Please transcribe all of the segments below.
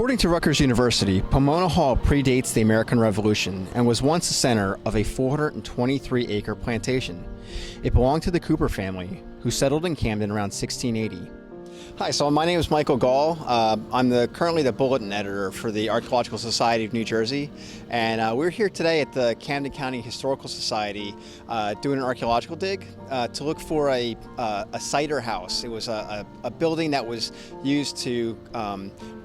According to Rutgers University, Pomona Hall predates the American Revolution and was once the center of a 423-acre plantation. It belonged to the Cooper family, who settled in Camden around 1680. Hi, so my name is Michael Gall. I'm currently the bulletin editor for the Archaeological Society of New Jersey, and we're here today at the Camden County Historical Society doing an archaeological dig to look for a cider house. It was a building that was used to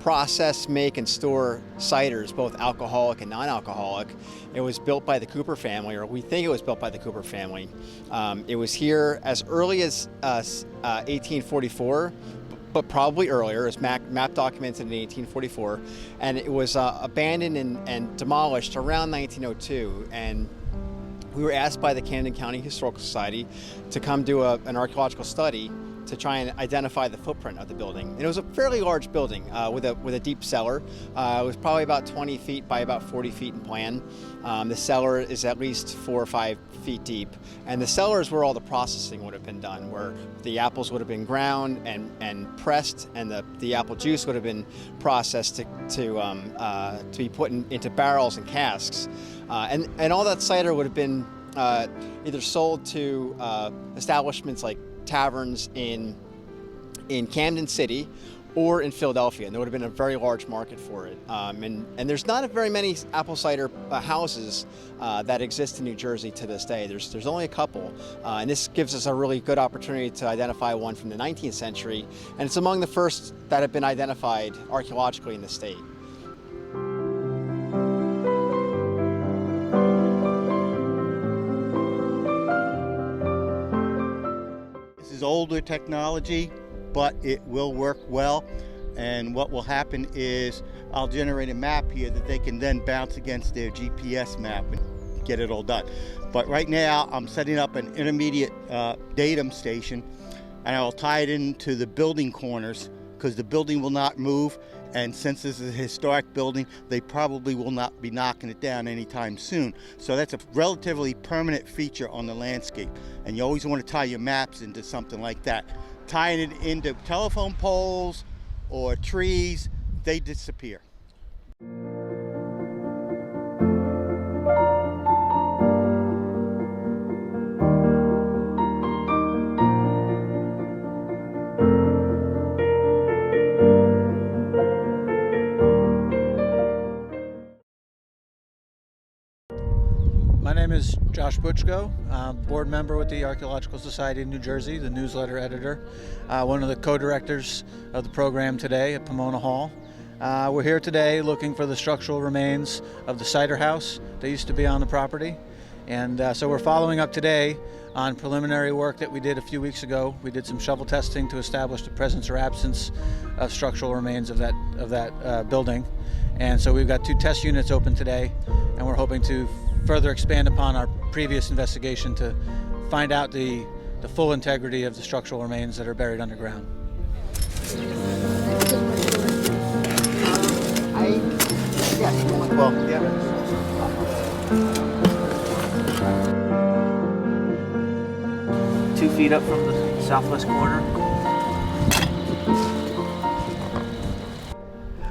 process, make, and store ciders, both alcoholic and non-alcoholic. It was built by the Cooper family, or we think it was built by the Cooper family. It was here as early as 1844, but probably earlier. It's map documented in 1844, and it was abandoned and demolished around 1902. And we were asked by the Camden County Historical Society to come do an archaeological study to try and identify the footprint of the building. And it was a fairly large building with a deep cellar. It was probably about 20 feet by about 40 feet in plan. The cellar is at least 4 or 5 feet deep, and the cellar is where all the processing would have been done, where the apples would have been ground and pressed, and the apple juice would have been processed to be put into barrels and casks, and all that cider would have been either sold to establishments like taverns in Camden City or in Philadelphia, and there would have been a very large market for it. And there's not very many apple cider houses that exist in New Jersey to this day. There's only a couple, and this gives us a really good opportunity to identify one from the 19th century, and it's among the first that have been identified archaeologically in the state. This is older technology, but it will work well, and what will happen is I'll generate a map here that they can then bounce against their GPS map and get it all done. But right now I'm setting up an intermediate datum station, and I'll tie it into the building corners because the building will not move, and since this is a historic building, they probably will not be knocking it down anytime soon. So that's a relatively permanent feature on the landscape, and you always want to tie your maps into something like that. Tying it into telephone poles or trees, they disappear. My name is Josh Butchko. I'm board member with the Archaeological Society of New Jersey, the newsletter editor, one of the co-directors of the program today at Pomona Hall. We're here today looking for the structural remains of the cider house that used to be on the property. And so we're following up today on preliminary work that we did a few weeks ago. We did some shovel testing to establish the presence or absence of structural remains of that building. And so we've got 2 test units open today, and we're hoping to further expand upon our previous investigation to find out the full integrity of the structural remains that are buried underground. Well, yeah. 2 feet up from the southwest corner.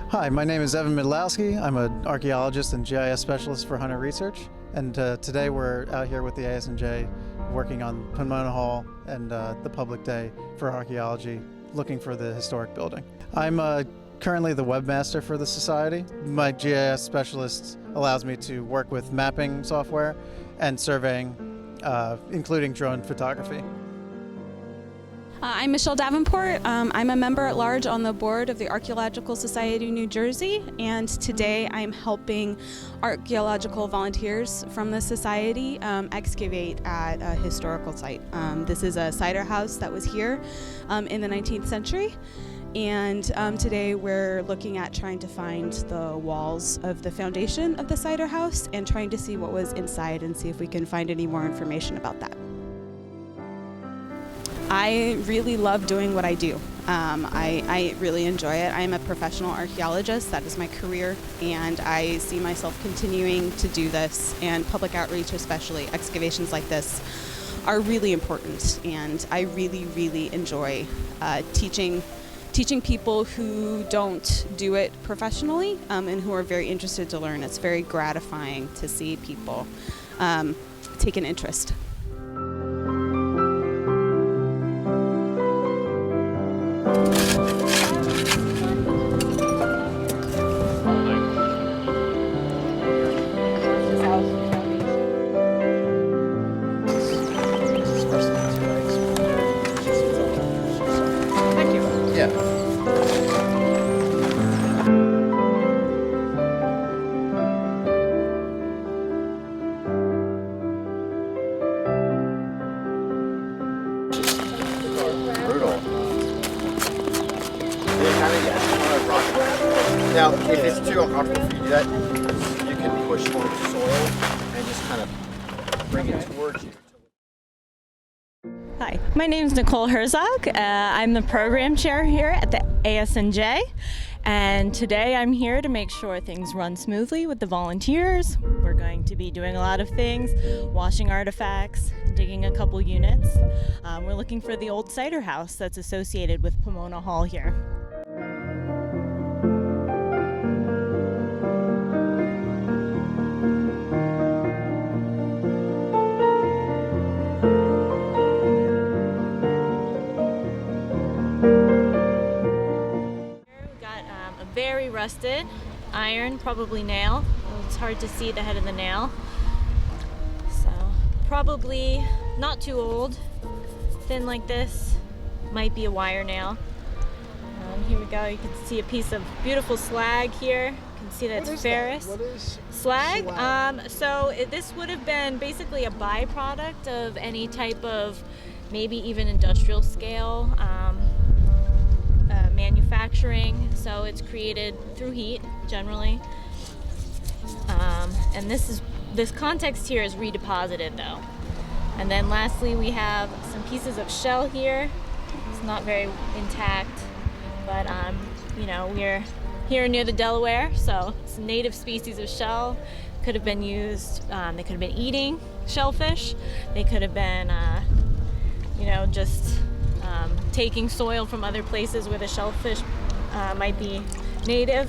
Hi, my name is Evan Midlowski. I'm an archaeologist and GIS specialist for Hunter Research, and today we're out here with the ASNJ working on Pomona Hall and the Public Day for Archaeology, looking for the historic building. I'm currently the webmaster for the society. My GIS specialist allows me to work with mapping software and surveying, including drone photography. I'm Michelle Davenport. I'm a member at large on the board of the Archaeological Society of New Jersey, and today I'm helping archaeological volunteers from the society excavate at a historical site. This is a cider house that was here in the 19th century, and today we're looking at trying to find the walls of the foundation of the cider house and trying to see what was inside and see if we can find any more information about that. I really love doing what I do. I really enjoy it. I'm a professional archaeologist. That is my career, and I see myself continuing to do this, and public outreach, especially excavations like this, are really important, and I really, really enjoy teaching teaching people who don't do it professionally and who are very interested to learn. It's very gratifying to see people take an interest. Now, if it's too uncomfortable for you to do that, you can push more soil and just kind of bring it towards you. Hi, my name is Nicole Herzog. I'm the program chair here at the ASNJ, and today I'm here to make sure things run smoothly with the volunteers. We're going to be doing a lot of things, washing artifacts, digging a couple units. We're looking for the old cider house that's associated with Pomona Hall here. Very rusted iron, probably nail. It's hard to see the head of the nail. So probably not too old. Thin like this, might be a wire nail. Here we go. You can see a piece of beautiful slag here. You can see that it's ferrous. What is slag? This would have been basically a byproduct of any type of maybe even industrial scale manufacturing, so it's created through heat generally, and this context here is redeposited though. And then lastly we have some pieces of shell here. It's not very intact, but you know, we're here near the Delaware, so it's a native species of shell. Could have been used, they could have been eating shellfish, they could have been you know, just taking soil from other places where the shellfish might be native.